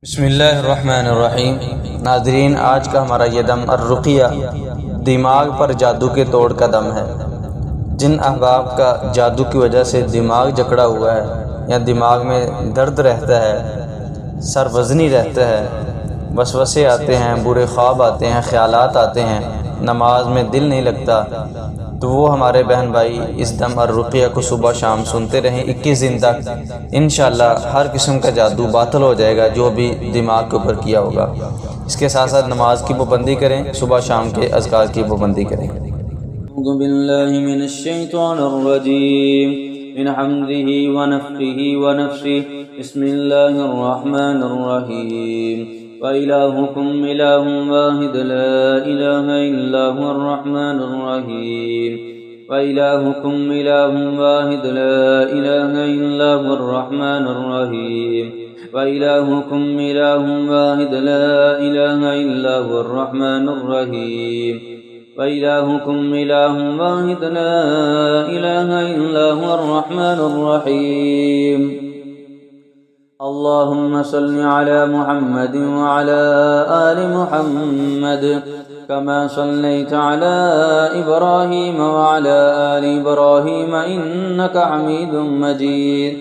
बिस्मिल्लाहिर्रहमानिर्रहीम। नाज़रीन, आज का हमारा ये दम अर्रुक़िया दिमाग पर जादू के तोड़ का दम है। जिन अहबाब का जादू की वजह से दिमाग जकड़ा हुआ है या दिमाग में दर्द रहता है, सर वज़नी रहता है, वसवसे आते हैं, बुरे ख्वाब आते हैं, ख़यालात आते हैं, नमाज में दिल नहीं लगता, तो वो हमारे बहन भाई इस दम अर्रुक़िया को सुबह शाम सुनते रहें 21 दिन तक। इंशाअल्लाह हर किस्म का जादू बातिल हो जाएगा जो भी दिमाग के ऊपर किया होगा। इसके साथ साथ नमाज की पाबंदी करें, सुबह शाम के अज़कार की पाबंदी करें। अऊज़ु बिल्लाहि मिनश्शैतानिर्रजीम मिन हम्ज़िहि व नफ़्ख़िहि व नफ़्सिहि बिस्मिल्लाहिर्रहमानिर्रहीम व इलाहुकुम इलाहुन वाहिद ला इलाहा इल्ला हुवर रहमानिर्रहीम व इलाहुकुम इलाहुन वाहिद ला इलाहा इल्ला हुवर रहमानिर्रहीम व इलाहुकुम इलाहुन वाहिद ला इलाहा इल्ला हुवर रहमानिर्रहीम वइलाहुकुम इलाहुन वाहिद ला इलाहा इल्ला हुवर रहमानुर रहीम। अल्लाहुम्म सल्लि अला मुहम्मद व अला आलि मुहम्मद कमा सल्लैता अला इब्राहीम व अला आलि इब्राहीम इन्नका हमीदुम मजीद।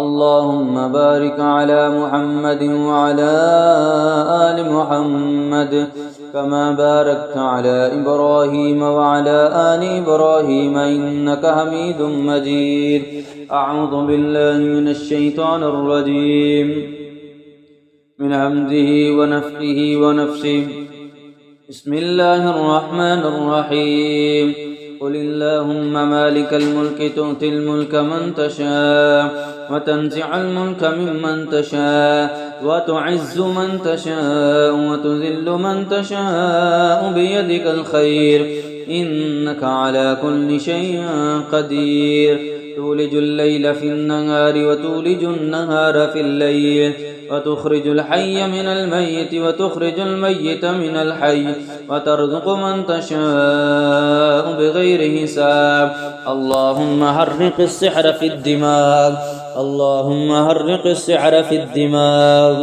अल्लाहुम्म बारिक अला मुहम्मद व अला आलि मुहम्मद कमा बारकता अला इब्राहीम व अला आलि इब्राहीम इन्नका हमीदुम मजीद। अऊज़ु बिल्लाहि मिनश्शैतानिर रजीम मिन हम्ज़िहि व नफ़्ख़िहि व नफ़्सिहि बिस्मिल्लाहिर रहमानिर रहीम। क़ुलिल्लाहुम्म मालिकल मुल्कि तु'तिल मुल्का मन तशा व तंज़ि'ुल मुल्का मिम्मन तशा व तु'इज़्ज़ु मन तशा व तुज़िल्लु मन तशा बियदिकल खैर इन्नका अला कुल्लि शैइन क़दीर। तूलिजुल लैल फिन्नहारि व तूलिजुन नहारा फिल्लैल व तुख़रिजुल हय्य मिनल मय्यिति व तुख़रिजुल मय्यित मिनल हय्य व तर्ज़ुक़ु मन तशाअ बिग़ैरि हिसाब। अल्लाहुम्मा हर्रिक़िस सिह्र फ़िद्दिमाग़, अल्लाहुम्मा हर्रिक़िस सिह्र फ़िद्दिमाग़,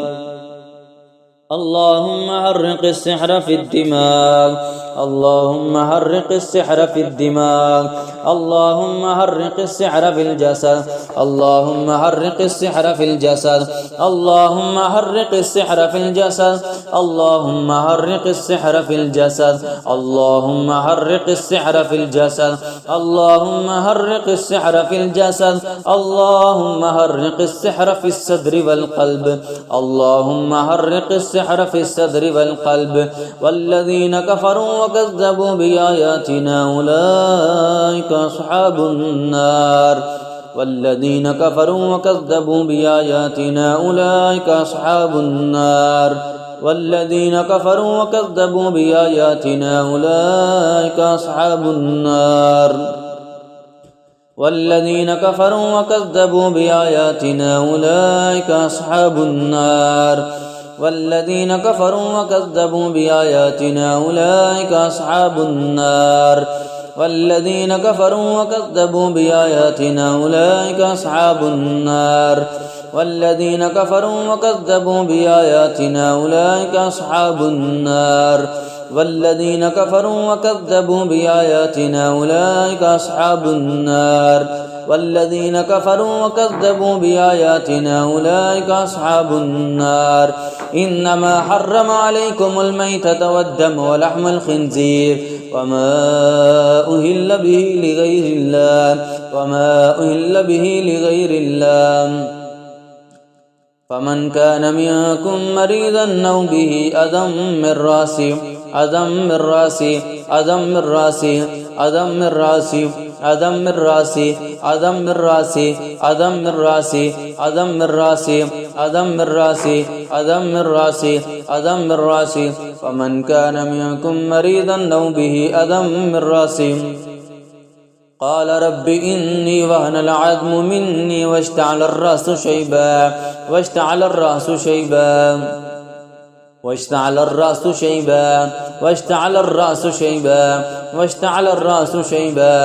अल्लाहुम्मा हर्रिक़िस सिह्र फ़िद्दिमाग़, अल्लाहुम्मा हर्रिक़िस सिह्र फ़िद्दिमाग़, अल्लाहुम्मा हर्रिक़िस सिह्र फ़िल जसद, अल्लाहुम्मा हर्रिक़िस सिह्र फ़िल जसद, अल्लाहुम्मा हर्रिक़िस सिह्र फ़िल जसद, अल्लाहुम्मा हर्रिक़िस सिह्र फ़िल जसद, अल्लाहुम्मा हर्रिक़िस सिह्र फ़िल जसद, अल्लाहुम्मा हर्रिक़िस सिह्र फ़िल जसद, अल्लाहुम्मा हर्रिक़िस सिह्र फ़िस सद्रि वल क़ल्ब, अल्लाहुम्मा हर्रिक़िस सिह्र फ़िस सद्रि वल क़ल्ब। वल्लज़ीन कफ़रू वकज़्ज़बू बिआयातिना उलाइका अस्हाबुन नार, वल्लज़ीन कफ़रू वकज़्ज़बू बिआयातिना उलाइका अस्हाबुन नार, वल्लज़ीन कफ़रू वकज़्ज़बू बिआयातिना उलाइका अस्हाबुन नार, वल्लज़ीन कफ़रू वकज़्ज़बू बिआयातिना उलाइका अस्हाबुन नार, वल्लज़ीन कफ़रू वकज़्ज़बू बिआयातिना उलाइका अस्हाबुन नार, वल्लज़ीन कफ़रू वकज़्ज़बू बिआयातिना उलाइका अस्हाबुन नार, वल्लज़ीन कफ़रू वकज़्ज़बू बिआयातिना उलाइका अस्हाबुन नार, वल्लज़ीन कफ़रू वकज़्ज़बू बिआयातिना उलाइका अस्हाबुन नार, वल्लज़ीन कफ़रू वकज़्ज़बू बिआयातिना उलाइका अस्हाबुन नार। इन्नमा हर्रम अलैकुमुल मैतत वद्दम वलहमुल खिंज़ीर वमा उहिल्ल बिही लिगैरिल्लाह फमन कान मिनकुम मरीदन औ बिही अज़म मिन रासिह अज़म मिन रासिह अज़म मिन रासिह अज़म मिन रासिह अज़म मिन रासिह अज़म मिन रासिह अज़म मिन रासिह अज़म मिन रासिह अज़म मिन रासिह अज़म मिन रासिह अज़म मिन रासिह फमन कान मिनकुम मरीदन औ बिही अज़म मिन रासिह क़ाल रब्बि इन्नी वहनल अज़्मु मिन्नी वश्तअल अर्रअसु शैबा واشتعل الرأس شيبا واشتعل الرأس شيبا واشتعل الرأس شيبا.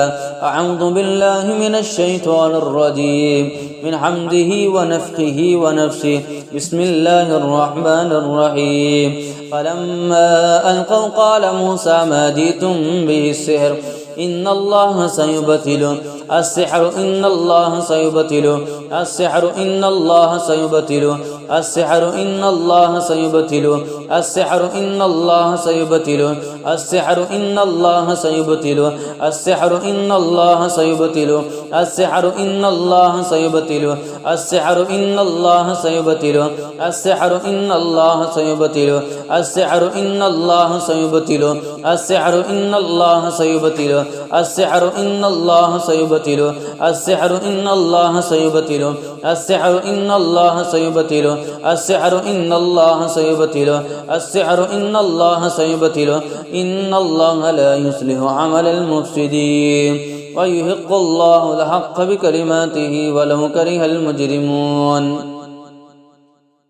أعوذ بالله من الشيطان الرجيم من حمده ونفخه ونفسه. بسم الله الرحمن الرحيم. فلما ألقوا قال موسى ما جئتم به السحر إن الله سيبطله السحر إن الله سيبطله السحر إن الله سيبطله السحر إن الله سيبطله السحر إن الله سيبطله السحر إن الله سيبطله السحر إن الله سيبطله السحر إن الله سيبطله السحر إن الله سيبطله السحر إن الله سيبطله السحر إن الله سيبطله السحر إن الله سيبطله السحر إن الله سيبطله السحر إن الله سيبطله السحر إن الله سيبطله السحر إن الله سيبطله السحر إن الله سيبطله. إن الله لا يصلح عمل المفسدين ويحق الله الحق بكلماته ولو كره المجرمون.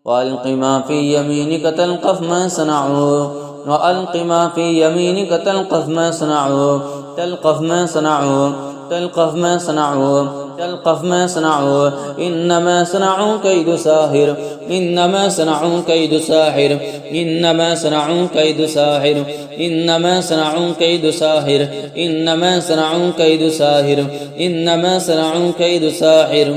وألق ما في يمينك تلقف ما صنعوا وألق ما في يمينك تلقف ما صنعوا تلقف ما صنعوا تلقف ما صنعوا تلقف ما صنعوا إنما صنعوا كيد ساحر إنما صنعوا كيد ساحر إنما صنعوا كيد ساحر إنما صنعوا كيد ساحر إنما صنعوا كيد ساحر إنما صنعوا كيد ساحر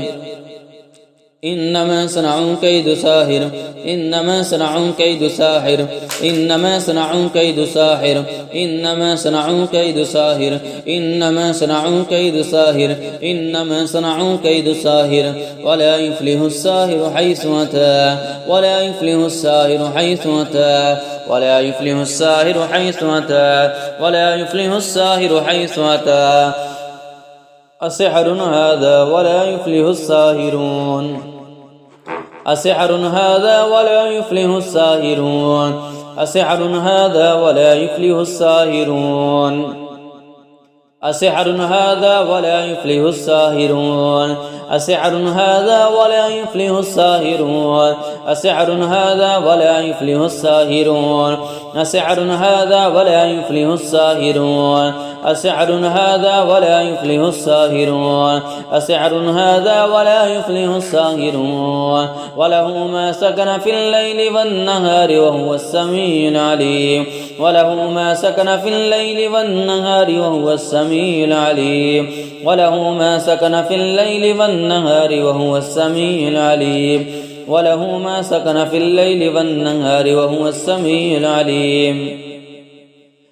إنما صنعوا كيد ساحر إنما صنعوا كيد ساحر إنما صنعوا كيد ساحر إنما صنعوا كيد ساحر إنما صنعوا كيد ساحر إنما صنعوا كيد ساحر. ولا يفلح الساحر حيث أتى ولا يفلح الساحر حيث أتى ولا يفلح الساحر حيث أتى ولا يفلح الساحر حيث أتى. أسحر هذا ولا يفلح الساحرون أسحر هذا ولا يفلح الساحرون أسحر هذا ولا يفلح الساحرون أسحر هذا ولا يفلح الساحرون أسحر هذا ولا يفلح الساحرون أسحر هذا ولا يفلح الساحرون أسحر هذا ولا يفلح الساحرون أسحر هذا ولا يفلح الساحرون أسحر هذا ولا يفلح الساحرون. وله ما سكن في الليل والنهار وهو السميع العليم وله ما سكن في الليل والنهار وهو السميع العليم وله ما سكن في الليل والنهار وهو السميع العليم وله ما سكن في الليل والنهار وهو السميع العليم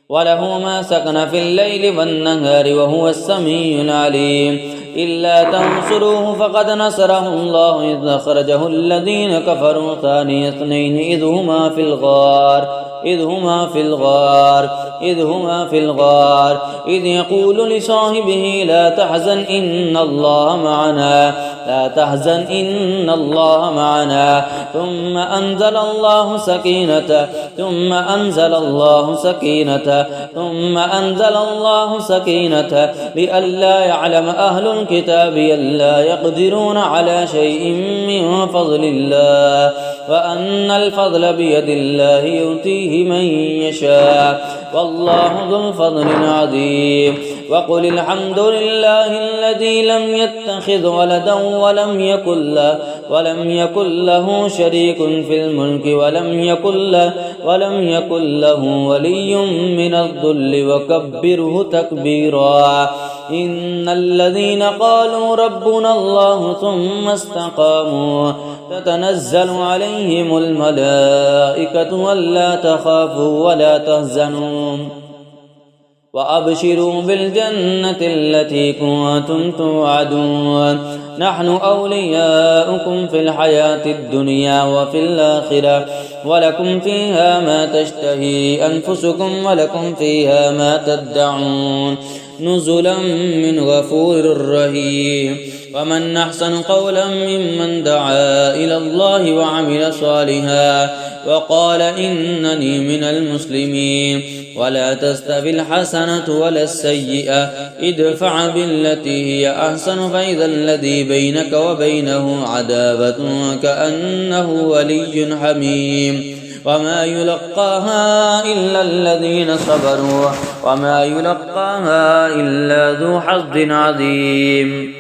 وله ما سكن في الليل والنهار وهو السميع العليم. إلا تنصروه فقد نصره الله إذ أخرجه الذين كفروا ثاني اثنين إذ هما في الغار إذ يقول لصاحبه لا تحزن إن الله معنا لا تحزن إن الله معنا ثم أنزل الله سكينته ثم أنزل الله سكينته ثم أنزل الله سكينته لئلا يعلم أهل الكتاب ألا يقدرون على شيء من فضل الله وأن الفضل بيد الله يؤتيه من يشاء والله ذو الفضل العظيم. وقل الحمد لله الذي لم يتخذ ولدا ولم يكن له شريك في الملك ولم يكن له ولي من الذل وكبره تكبيرا. إن الذين قالوا ربنا الله ثم استقاموا تتنزل عليهم الملائكة ألا تخافوا ولا تحزنوا وأبشروا بالجنة التي كنتم توعدون. نحن أولياؤكم في الحياة الدنيا وفي الآخرة ولكم فيها ما تشتهي أنفسكم ولكم فيها ما تدعون نزلا من غفور رحيم. ومن أحسن قولا ممن دعا إلى الله وعمل صالحا وقال إنني من المسلمين. ولا تستوي الحسنة ولا السيئة ادفع بالتي هي أحسن فإذا الذي بينك وبينه عداوة كأنه ولي حميم. وما يلقاها إلا الذين صبروا وما يلقاها إلا ذو حظ عظيم.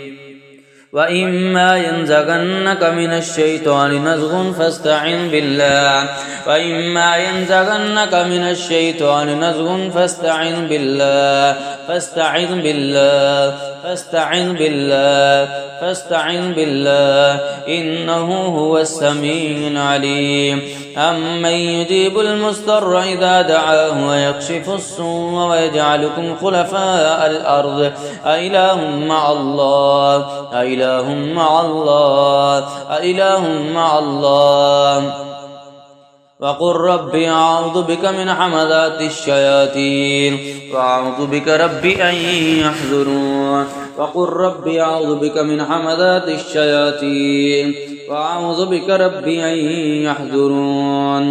وإما ينزغنك من الشيطان نزغ فاستعن بالله وإما ينزغنك من الشيطان نزغ فاستعن بالله فاستعن بالله فاستعن بالله فاستعن بالله إنه هو السميع العليم. أمن يجيب المضطر إذا دعاه ويكشف السوء ويجعلكم خلفاء الأرض أإله مع الله أإله مع الله أإله مع الله. وقل ربي أعوذ بك من حمزات الشياطين وأعوذ بك ربي أن يحضرون. وقل ربي أعوذ بك من حمزات الشياطين وأعوذ بك ربي أن يحضرون.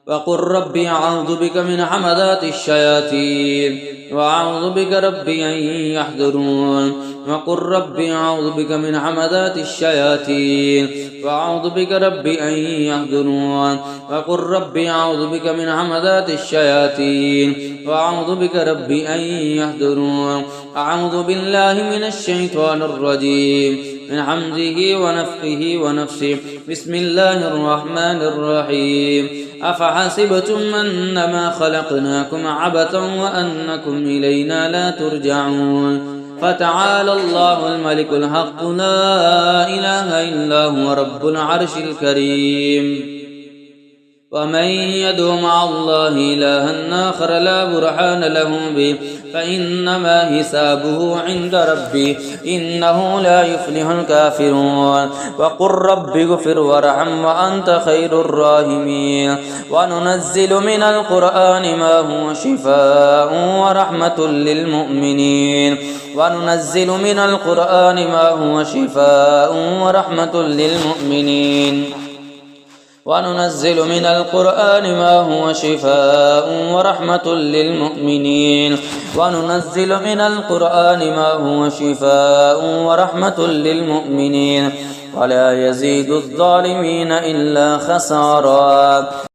وقل ربي أعوذ بك من حمزات الشياطين وأعوذ بك ربي أن يحضرون. وقل ربي أعوذ بك من حمزات الشياطين وأعوذ بك ربي أن يحضرون. وقل ربي أعوذ بك من حمزات الشياطين وأعوذ بك ربي أن يحضرون. أعوذ بالله من الشيطان الرجيم من حمزه ونفخه ونفسه. بسم الله الرحمن الرحيم. أفحسبتم أنما خلقناكم عبثا وأنكم إلينا لا ترجعون. فتعالى الله الملك الحق لا إله إلا هو رب العرش الكريم. ومن يدع مع الله إلها آخر لا برهان له به فإنما حسابه عند ربي إنه لا يفلح الكافرون. وقل رب اغفر وارحم وأنت خير الراحمين. وننزل من القرآن ما هو شفاء ورحمة للمؤمنين. وننزل من القرآن ما هو شفاء ورحمة للمؤمنين. وننزل من القرآن ما هو شفاء ورحمة للمؤمنين. وننزل من القرآن ما هو شفاء ورحمة للمؤمنين ولا يزيد الظالمين إلا خسارا.